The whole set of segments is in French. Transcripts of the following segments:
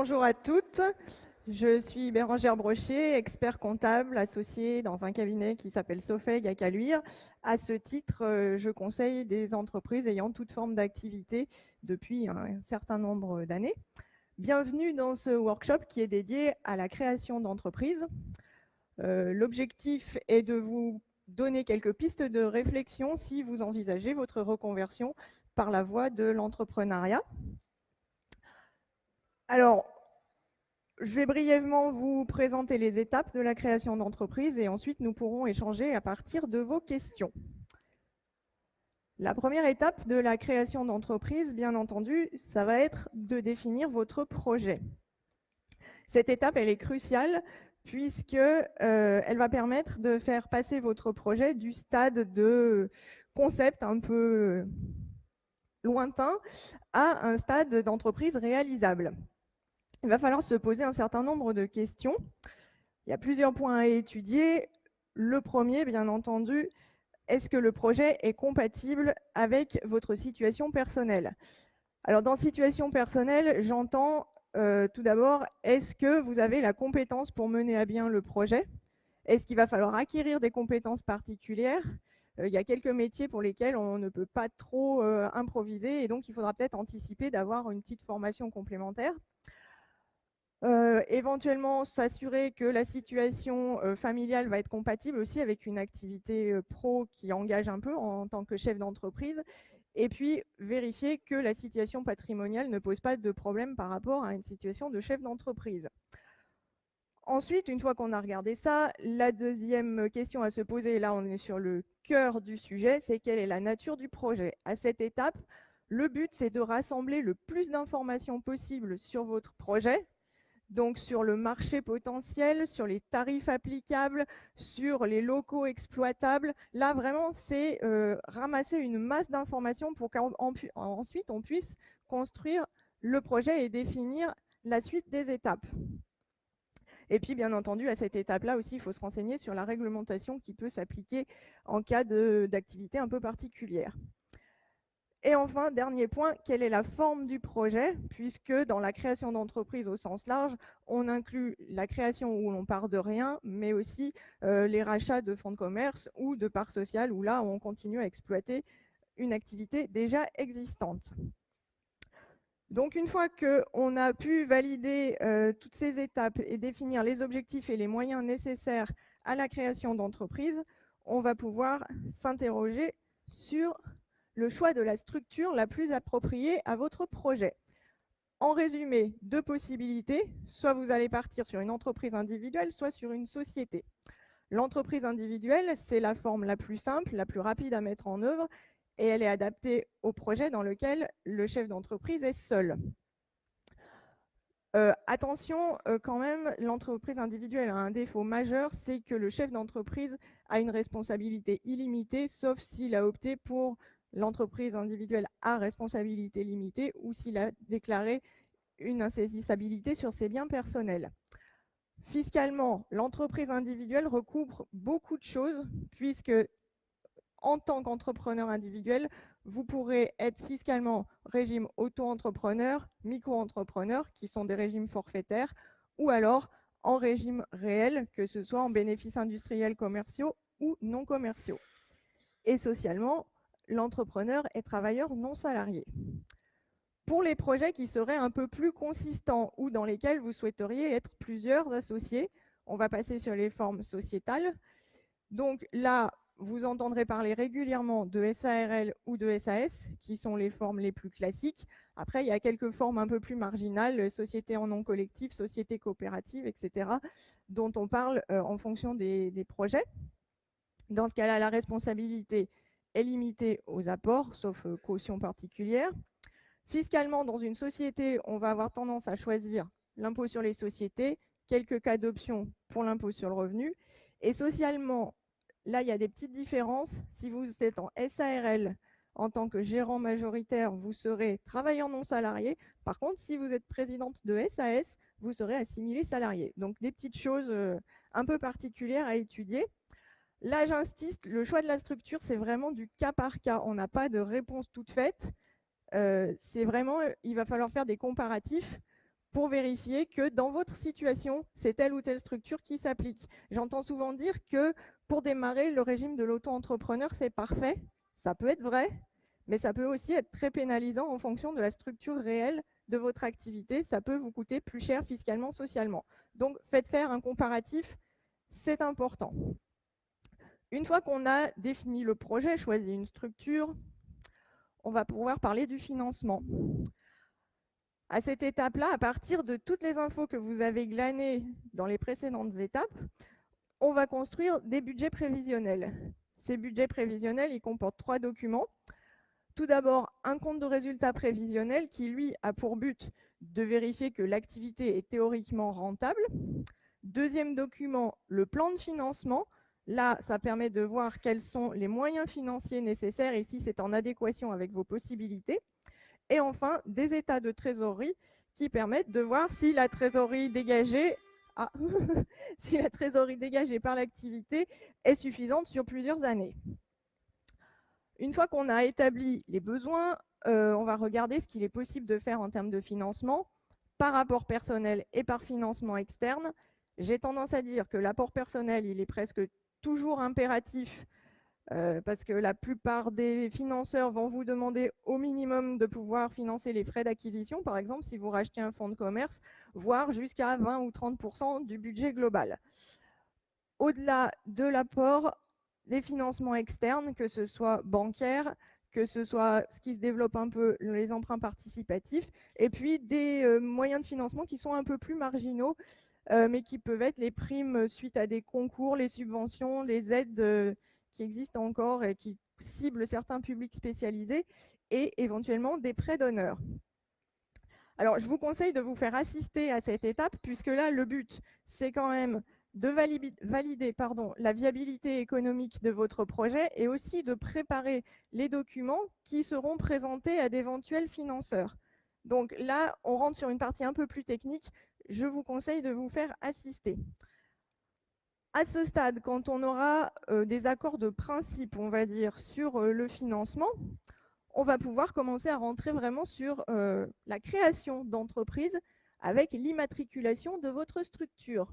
Bonjour à toutes, je suis Bérangère Brochet, expert comptable associée dans un cabinet qui s'appelle Sofeg à Caluire. À ce titre, je conseille des entreprises ayant toute forme d'activité depuis un certain nombre d'années. Bienvenue dans ce workshop qui est dédié à la création d'entreprises. L'objectif est de vous donner quelques pistes de réflexion si vous envisagez votre reconversion par la voie de l'entrepreneuriat. Alors, je vais brièvement vous présenter les étapes de la création d'entreprise et ensuite nous pourrons échanger à partir de vos questions. La première étape de la création d'entreprise, bien entendu, ça va être de définir votre projet. Cette étape, elle est cruciale puisque elle va permettre de faire passer votre projet du stade de concept un peu lointain à un stade d'entreprise réalisable. Il va falloir se poser un certain nombre de questions. Il y a plusieurs points à étudier. Le premier, bien entendu, est-ce que le projet est compatible avec votre situation personnelle? Alors, dans situation personnelle, j'entends tout d'abord, est-ce que vous avez la compétence pour mener à bien le projet? Est-ce qu'il va falloir acquérir des compétences particulières? Il y a quelques métiers pour lesquels on ne peut pas trop improviser et donc il faudra peut-être anticiper d'avoir une petite formation complémentaire. Éventuellement s'assurer que la situation familiale va être compatible aussi avec une activité pro qui engage un peu en tant que chef d'entreprise, et puis vérifier que la situation patrimoniale ne pose pas de problème par rapport à une situation de chef d'entreprise. Ensuite, une fois qu'on a regardé ça, la deuxième question à se poser, et là on est sur le cœur du sujet, c'est quelle est la nature du projet. À cette étape, le but c'est de rassembler le plus d'informations possible sur votre projet, donc sur le marché potentiel, sur les tarifs applicables, sur les locaux exploitables. Là, vraiment, c'est ramasser une masse d'informations pour qu'ensuite on puisse construire le projet et définir la suite des étapes. Et puis, bien entendu, à cette étape-là aussi, il faut se renseigner sur la réglementation qui peut s'appliquer en cas d'activité un peu particulière. Et enfin, dernier point, quelle est la forme du projet? Puisque dans la création d'entreprise au sens large, on inclut la création où l'on part de rien, mais aussi les rachats de fonds de commerce ou de parts sociales, où là, on continue à exploiter une activité déjà existante. Donc, une fois qu'on a pu valider toutes ces étapes et définir les objectifs et les moyens nécessaires à la création d'entreprise, on va pouvoir s'interroger sur le choix de la structure la plus appropriée à votre projet. En résumé, deux possibilités, soit vous allez partir sur une entreprise individuelle, soit sur une société. L'entreprise individuelle, c'est la forme la plus simple, la plus rapide à mettre en œuvre, et elle est adaptée au projet dans lequel le chef d'entreprise est seul. Attention, quand même, l'entreprise individuelle a un défaut majeur, c'est que le chef d'entreprise a une responsabilité illimitée, sauf s'il a opté pour l'entreprise individuelle à responsabilité limitée ou s'il a déclaré une insaisissabilité sur ses biens personnels. Fiscalement, l'entreprise individuelle recouvre beaucoup de choses, puisque en tant qu'entrepreneur individuel, vous pourrez être fiscalement régime auto-entrepreneur, micro-entrepreneur, qui sont des régimes forfaitaires, ou alors en régime réel, que ce soit en bénéfices industriels commerciaux ou non commerciaux. Et socialement, l'entrepreneur est travailleur non salarié. Pour les projets qui seraient un peu plus consistants ou dans lesquels vous souhaiteriez être plusieurs associés, on va passer sur les formes sociétales. Donc là, vous entendrez parler régulièrement de SARL ou de SAS, qui sont les formes les plus classiques. Après, il y a quelques formes un peu plus marginales, société en nom collectif, société coopérative, etc., dont on parle en fonction des projets. Dans ce cas-là, la responsabilité est limitée aux apports, sauf caution particulière. Fiscalement, dans une société, on va avoir tendance à choisir l'impôt sur les sociétés, quelques cas d'options pour l'impôt sur le revenu. Et socialement, là, il y a des petites différences. Si vous êtes en SARL, en tant que gérant majoritaire, vous serez travailleur non salarié. Par contre, si vous êtes présidente de SAS, vous serez assimilé salarié. Donc, des petites choses un peu particulières à étudier. Là, j'insiste, le choix de la structure, c'est vraiment du cas par cas. On n'a pas de réponse toute faite. C'est vraiment, il va falloir faire des comparatifs pour vérifier que dans votre situation, c'est telle ou telle structure qui s'applique. J'entends souvent dire que pour démarrer, le régime de l'auto-entrepreneur, c'est parfait. Ça peut être vrai, mais ça peut aussi être très pénalisant en fonction de la structure réelle de votre activité. Ça peut vous coûter plus cher fiscalement, socialement. Donc, faites faire un comparatif, c'est important. Une fois qu'on a défini le projet, choisi une structure, on va pouvoir parler du financement. À cette étape-là, à partir de toutes les infos que vous avez glanées dans les précédentes étapes, on va construire des budgets prévisionnels. Ces budgets prévisionnels, ils comportent 3 documents. Tout d'abord, un compte de résultat prévisionnel qui, lui, a pour but de vérifier que l'activité est théoriquement rentable. Deuxième document, le plan de financement. Là, ça permet de voir quels sont les moyens financiers nécessaires et si c'est en adéquation avec vos possibilités. Et enfin, des états de trésorerie qui permettent de voir si la trésorerie dégagée, si la trésorerie dégagée par l'activité est suffisante sur plusieurs années. Une fois qu'on a établi les besoins, on va regarder ce qu'il est possible de faire en termes de financement par rapport personnel et par financement externe. J'ai tendance à dire que l'apport personnel, il est presque toujours impératif parce que la plupart des financeurs vont vous demander au minimum de pouvoir financer les frais d'acquisition, par exemple, si vous rachetez un fonds de commerce, voire jusqu'à 20 ou 30% du budget global. Au-delà de l'apport, des financements externes, que ce soit bancaires, que ce soit ce qui se développe un peu, les emprunts participatifs, et puis des moyens de financement qui sont un peu plus marginaux, mais qui peuvent être les primes suite à des concours, les subventions, les aides qui existent encore et qui ciblent certains publics spécialisés, et éventuellement des prêts d'honneur. Alors, je vous conseille de vous faire assister à cette étape, puisque là, le but, c'est quand même de valider la viabilité économique de votre projet et aussi de préparer les documents qui seront présentés à d'éventuels financeurs. Donc là, on rentre sur une partie un peu plus technique. Je vous conseille de vous faire assister. À ce stade, quand on aura des accords de principe, on va dire, sur le financement, on va pouvoir commencer à rentrer vraiment sur la création d'entreprise avec l'immatriculation de votre structure.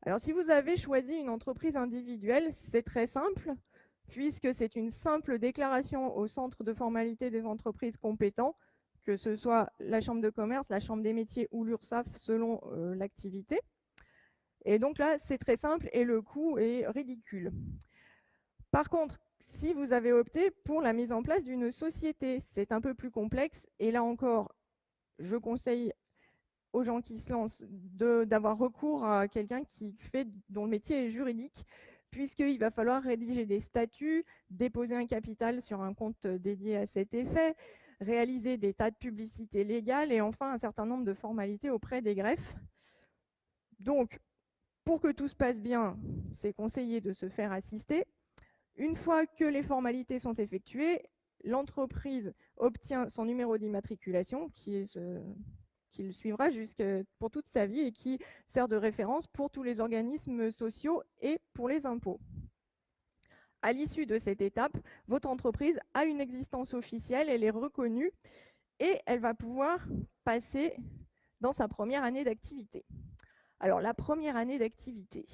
Alors, si vous avez choisi une entreprise individuelle, c'est très simple, puisque c'est une simple déclaration au centre de formalité des entreprises compétents, que ce soit la chambre de commerce, la chambre des métiers ou l'URSSAF selon l'activité. Et donc là, c'est très simple et le coût est ridicule. Par contre, si vous avez opté pour la mise en place d'une société, c'est un peu plus complexe. Et là encore, je conseille aux gens qui se lancent d'avoir recours à quelqu'un dont le métier est juridique, puisqu'il va falloir rédiger des statuts, déposer un capital sur un compte dédié à cet effet, réaliser des tas de publicités légales et enfin un certain nombre de formalités auprès des greffes. Donc, pour que tout se passe bien, c'est conseillé de se faire assister. Une fois que les formalités sont effectuées, l'entreprise obtient son numéro d'immatriculation qui le suivra pour toute sa vie et qui sert de référence pour tous les organismes sociaux et pour les impôts. À l'issue de cette étape, votre entreprise a une existence officielle, elle est reconnue et elle va pouvoir passer dans sa première année d'activité. Alors, la première année d'activité,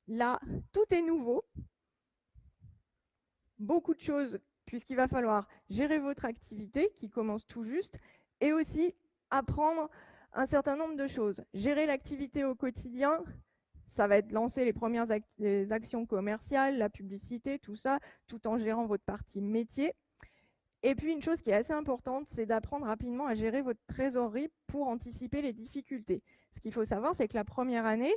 là, tout est nouveau. Beaucoup de choses, puisqu'il va falloir gérer votre activité qui commence tout juste et aussi apprendre un certain nombre de choses. Gérer l'activité au quotidien, ça va être lancer les premières actions commerciales, la publicité, tout ça, tout en gérant votre partie métier. Et puis une chose qui est assez importante, c'est d'apprendre rapidement à gérer votre trésorerie pour anticiper les difficultés. Ce qu'il faut savoir, c'est que la première année,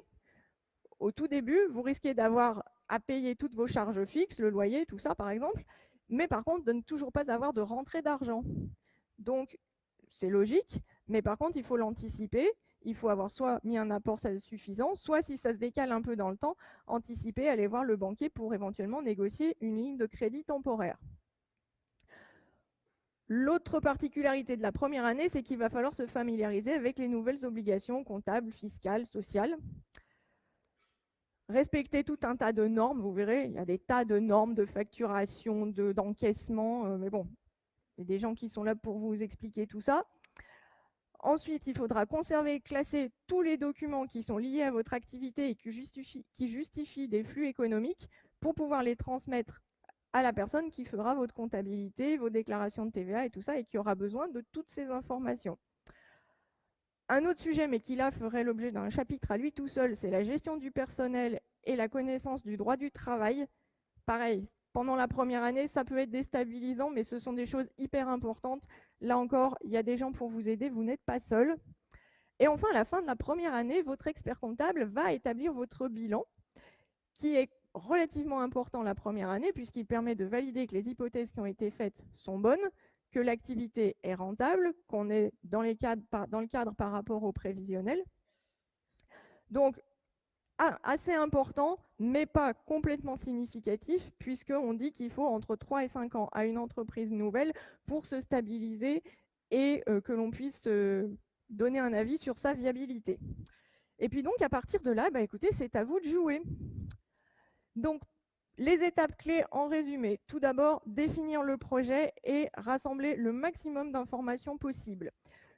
au tout début, vous risquez d'avoir à payer toutes vos charges fixes, le loyer, tout ça par exemple, mais par contre de ne toujours pas avoir de rentrée d'argent. Donc c'est logique, mais par contre il faut l'anticiper, il faut avoir soit mis un apport suffisant, soit si ça se décale un peu dans le temps, anticiper, aller voir le banquier pour éventuellement négocier une ligne de crédit temporaire. L'autre particularité de la première année, c'est qu'il va falloir se familiariser avec les nouvelles obligations comptables, fiscales, sociales. Respecter tout un tas de normes, vous verrez, il y a des tas de normes de facturation, d'encaissement, mais bon, il y a des gens qui sont là pour vous expliquer tout ça. Ensuite, il faudra conserver et classer tous les documents qui sont liés à votre activité et qui justifient des flux économiques pour pouvoir les transmettre à la personne qui fera votre comptabilité, vos déclarations de TVA et tout ça, et qui aura besoin de toutes ces informations. Un autre sujet, mais qui là ferait l'objet d'un chapitre à lui tout seul, c'est la gestion du personnel et la connaissance du droit du travail. Pareil, pendant la première année, ça peut être déstabilisant, mais ce sont des choses hyper importantes. Là encore, il y a des gens pour vous aider, vous n'êtes pas seul. Et enfin, à la fin de la première année, votre expert comptable va établir votre bilan, qui est relativement important la première année, puisqu'il permet de valider que les hypothèses qui ont été faites sont bonnes, que l'activité est rentable, qu'on est dans le cadre par rapport au prévisionnel. Donc, assez important, mais pas complètement significatif, puisqu'on dit qu'il faut entre 3 et 5 ans à une entreprise nouvelle pour se stabiliser et que l'on puisse donner un avis sur sa viabilité. Et puis donc, à partir de là, écoutez, c'est à vous de jouer. Donc, les étapes clés en résumé. Tout d'abord, définir le projet et rassembler le maximum d'informations possibles.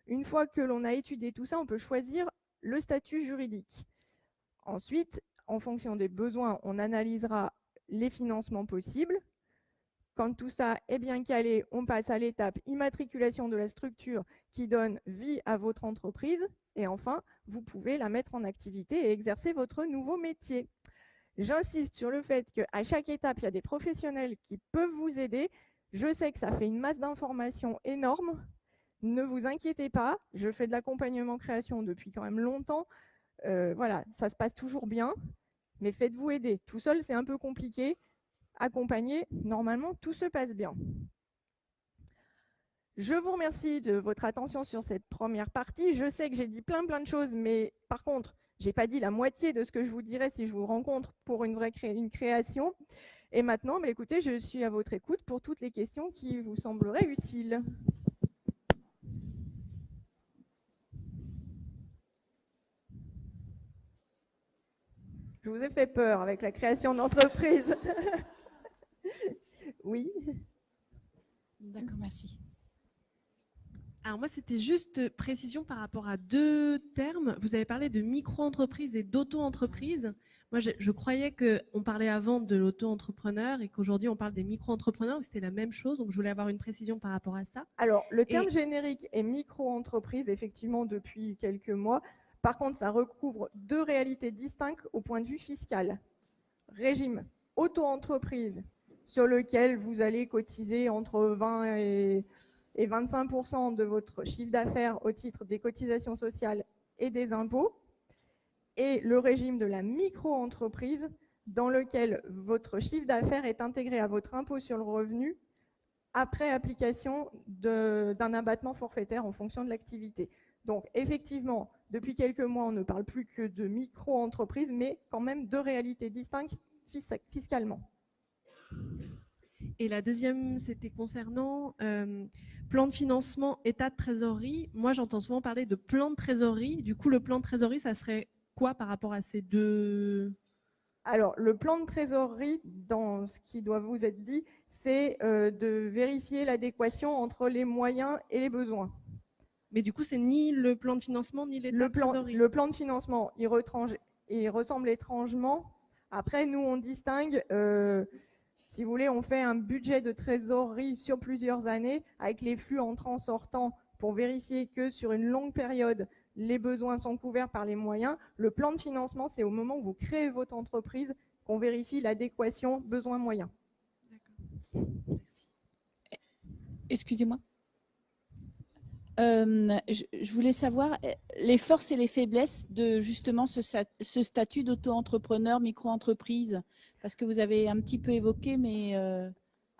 Une fois que l'on a étudié tout ça, on peut choisir le statut juridique. Ensuite, en fonction des besoins, on analysera les financements possibles. Quand tout ça est bien calé, on passe à l'étape immatriculation de la structure qui donne vie à votre entreprise. Et enfin, vous pouvez la mettre en activité et exercer votre nouveau métier. J'insiste sur le fait qu'à chaque étape, il y a des professionnels qui peuvent vous aider. Je sais que ça fait une masse d'informations énorme. Ne vous inquiétez pas, je fais de l'accompagnement création depuis quand même longtemps. Voilà, ça se passe toujours bien, mais faites-vous aider. Tout seul, c'est un peu compliqué. Accompagné, normalement, tout se passe bien. Je vous remercie de votre attention sur cette première partie. Je sais que j'ai dit plein de choses, mais par contre, je n'ai pas dit la moitié de ce que je vous dirais si je vous rencontre pour une création. Et maintenant, écoutez, je suis à votre écoute pour toutes les questions qui vous sembleraient utiles. Je vous ai fait peur avec la création d'entreprise. Oui. D'accord, merci. Alors moi, c'était juste précision par rapport à deux termes. Vous avez parlé de micro-entreprise et d'auto-entreprise. Moi, je croyais qu'on parlait avant de l'auto-entrepreneur et qu'aujourd'hui, on parle des micro-entrepreneurs, que c'était la même chose. Donc, je voulais avoir une précision par rapport à ça. Alors, le terme générique est micro-entreprise, effectivement, depuis quelques mois. Par contre, ça recouvre deux réalités distinctes au point de vue fiscal. Régime auto-entreprise, sur lequel vous allez cotiser entre 20 et 25% de votre chiffre d'affaires au titre des cotisations sociales et des impôts, et le régime de la micro-entreprise, dans lequel votre chiffre d'affaires est intégré à votre impôt sur le revenu après application d'un abattement forfaitaire en fonction de l'activité. Donc effectivement, depuis quelques mois, on ne parle plus que de micro-entreprise, mais quand même deux réalités distinctes fiscalement. Et la deuxième, c'était concernant plan de financement, état de trésorerie. Moi, j'entends souvent parler de plan de trésorerie. Du coup, le plan de trésorerie, ça serait quoi par rapport à ces deux? Alors, le plan de trésorerie, dans ce qui doit vous être dit, c'est de vérifier l'adéquation entre les moyens et les besoins. Mais du coup, c'est ni le plan de financement, ni l'état de trésorerie. Le plan de financement, il ressemble étrangement. Après, nous, on distingue, si vous voulez, on fait un budget de trésorerie sur plusieurs années avec les flux entrants-sortants pour vérifier que sur une longue période, les besoins sont couverts par les moyens. Le plan de financement, c'est au moment où vous créez votre entreprise qu'on vérifie l'adéquation besoins-moyens. D'accord. Merci. Excusez-moi. Je voulais savoir les forces et les faiblesses de justement ce statut d'auto-entrepreneur, micro-entreprise, parce que vous avez un petit peu évoqué, mais…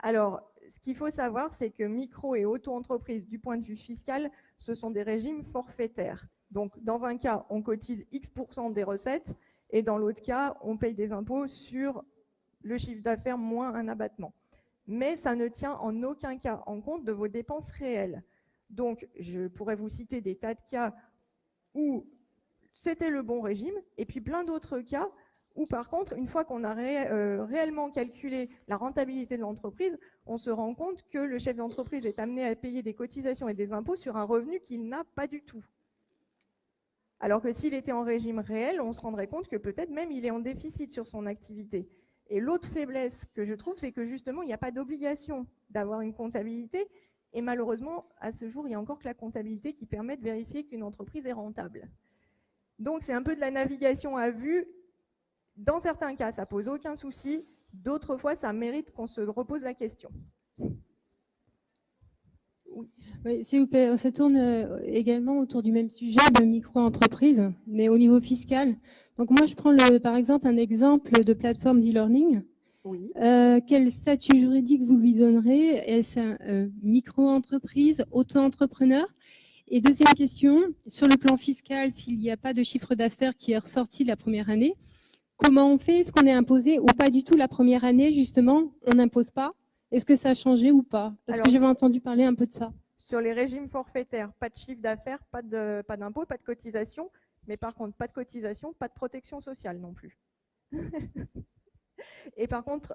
Alors, ce qu'il faut savoir, c'est que micro et auto-entreprise, du point de vue fiscal, ce sont des régimes forfaitaires. Donc, dans un cas, on cotise X% des recettes, et dans l'autre cas, on paye des impôts sur le chiffre d'affaires moins un abattement. Mais ça ne tient en aucun cas en compte de vos dépenses réelles. Donc, je pourrais vous citer des tas de cas où c'était le bon régime, et puis plein d'autres cas où, par contre, une fois qu'on a réellement calculé la rentabilité de l'entreprise, on se rend compte que le chef d'entreprise est amené à payer des cotisations et des impôts sur un revenu qu'il n'a pas du tout. Alors que s'il était en régime réel, on se rendrait compte que peut-être même il est en déficit sur son activité. Et l'autre faiblesse que je trouve, c'est que justement, il n'y a pas d'obligation d'avoir une comptabilité. Et malheureusement, à ce jour, il n'y a encore que la comptabilité qui permet de vérifier qu'une entreprise est rentable. Donc, c'est un peu de la navigation à vue. Dans certains cas, ça pose aucun souci. D'autres fois, ça mérite qu'on se repose la question. Oui, s'il vous plaît, ça tourne également autour du même sujet de micro-entreprise, mais au niveau fiscal. Donc moi, je prends par exemple un exemple de plateforme d'e-learning. Oui. Quel statut juridique vous lui donnerez? Est-ce micro-entreprise, auto-entrepreneur? Et deuxième question, sur le plan fiscal, s'il n'y a pas de chiffre d'affaires qui est ressorti la première année, comment on fait? Est-ce qu'on est imposé ou pas du tout la première année, justement? On n'impose pas? Est-ce que ça a changé ou pas? Parce que j'avais entendu parler un peu de ça. Sur les régimes forfaitaires, pas de chiffre d'affaires, pas d'impôt, pas de cotisation. Mais par contre, pas de cotisation, pas de protection sociale non plus. Et par contre,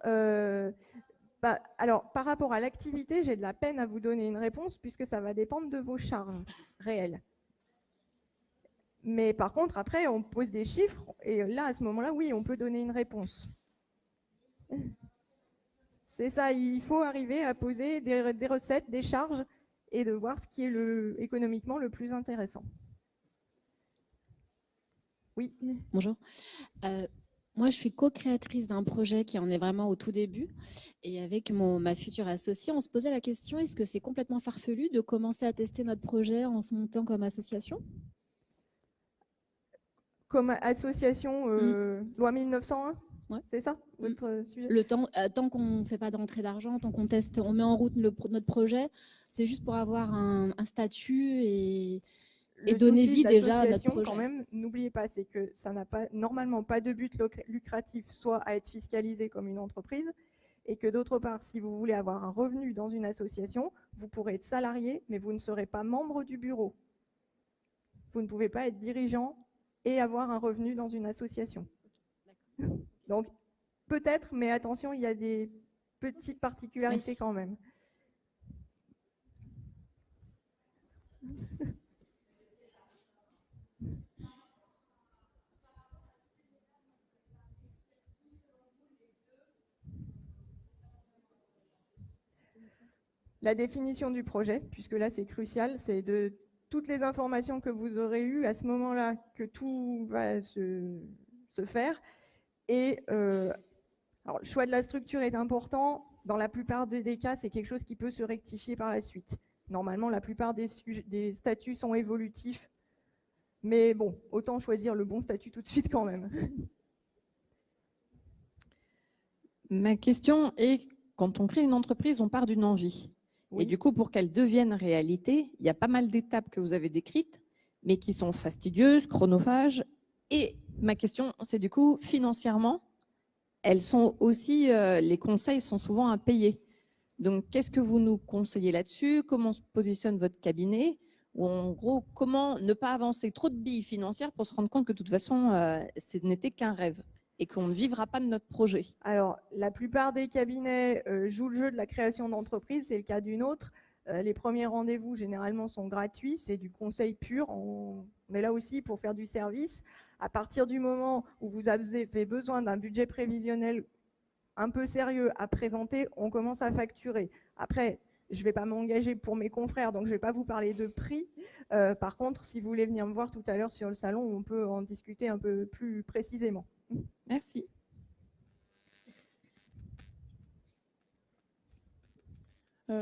alors, par rapport à l'activité, j'ai de la peine à vous donner une réponse puisque ça va dépendre de vos charges réelles. Mais par contre, après, on pose des chiffres et là, à ce moment-là, oui, on peut donner une réponse. C'est ça, il faut arriver à poser des recettes, des charges et de voir ce qui est économiquement le plus intéressant. Oui. Bonjour. Moi, je suis co-créatrice d'un projet qui en est vraiment au tout début. Et avec ma future associée, on se posait la question, est-ce que c'est complètement farfelu de commencer à tester notre projet en se montant comme association? Comme association loi 1901, ouais. C'est ça votre sujet? Tant qu'on ne fait pas de rentrée d'argent, tant qu'on teste, on met en route notre projet, c'est juste pour avoir un statut et donner vie déjà à notre projet. Quand même, n'oubliez pas, c'est que ça n'a pas normalement pas de but lucratif, soit à être fiscalisé comme une entreprise, et que d'autre part, si vous voulez avoir un revenu dans une association, vous pourrez être salarié, mais vous ne serez pas membre du bureau. Vous ne pouvez pas être dirigeant et avoir un revenu dans une association. Donc, peut-être, mais attention, il y a des petites particularités. Merci. Quand même. La définition du projet, puisque là c'est crucial, c'est de toutes les informations que vous aurez eues à ce moment-là que tout va se faire. Et alors, le choix de la structure est important. Dans la plupart des cas, c'est quelque chose qui peut se rectifier par la suite. Normalement, la plupart des statuts sont évolutifs. Mais bon, autant choisir le bon statut tout de suite quand même. Ma question est, quand on crée une entreprise, on part d'une envie. Oui. Et du coup, pour qu'elle devienne réalité, il y a pas mal d'étapes que vous avez décrites, mais qui sont fastidieuses, chronophages. Et ma question, c'est du coup, financièrement, elles sont aussi, les conseils sont souvent à payer. Donc, qu'est-ce que vous nous conseillez là-dessus? Comment se positionne votre cabinet? Ou en gros, comment ne pas avancer trop de billes financières pour se rendre compte que de toute façon, ce n'était qu'un rêve et qu'on ne vivra pas de notre projet? Alors, la plupart des cabinets jouent le jeu de la création d'entreprise, c'est le cas d'une autre. Les premiers rendez-vous, généralement, sont gratuits, c'est du conseil pur. On est là aussi pour faire du service. À partir du moment où vous avez besoin d'un budget prévisionnel un peu sérieux à présenter, on commence à facturer. Après, je ne vais pas m'engager pour mes confrères, donc je ne vais pas vous parler de prix. Par contre, si vous voulez venir me voir tout à l'heure sur le salon, on peut en discuter un peu plus précisément. Merci.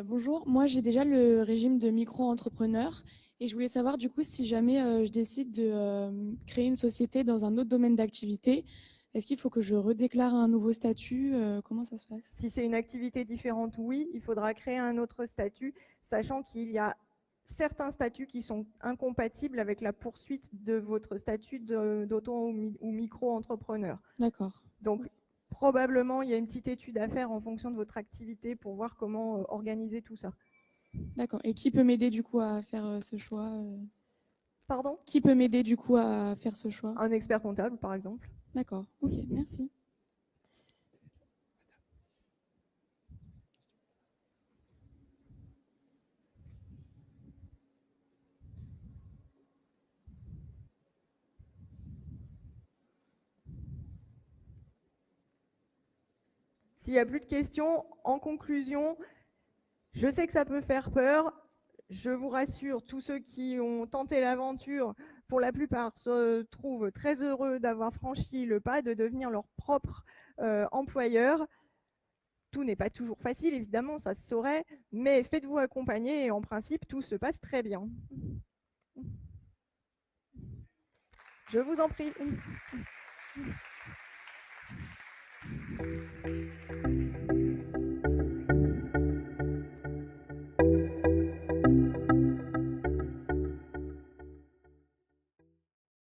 Bonjour, moi j'ai déjà le régime de micro-entrepreneur et je voulais savoir du coup si jamais je décide de créer une société dans un autre domaine d'activité, est-ce qu'il faut que je redéclare un nouveau statut? Comment ça se passe? Si c'est une activité différente, oui, il faudra créer un autre statut, sachant qu'il y a certains statuts qui sont incompatibles avec la poursuite de votre statut d'auto ou micro-entrepreneur. D'accord. Donc, probablement, il y a une petite étude à faire en fonction de votre activité pour voir comment organiser tout ça. D'accord. Et qui peut m'aider du coup à faire ce choix? Pardon? Qui peut m'aider du coup à faire ce choix? Un expert comptable, par exemple. D'accord. Ok, merci. S'il n'y a plus de questions, en conclusion, je sais que ça peut faire peur. Je vous rassure, tous ceux qui ont tenté l'aventure, pour la plupart, se trouvent très heureux d'avoir franchi le pas de devenir leur propre employeur. Tout n'est pas toujours facile, évidemment, ça se saurait, mais faites-vous accompagner et en principe, tout se passe très bien. Je vous en prie.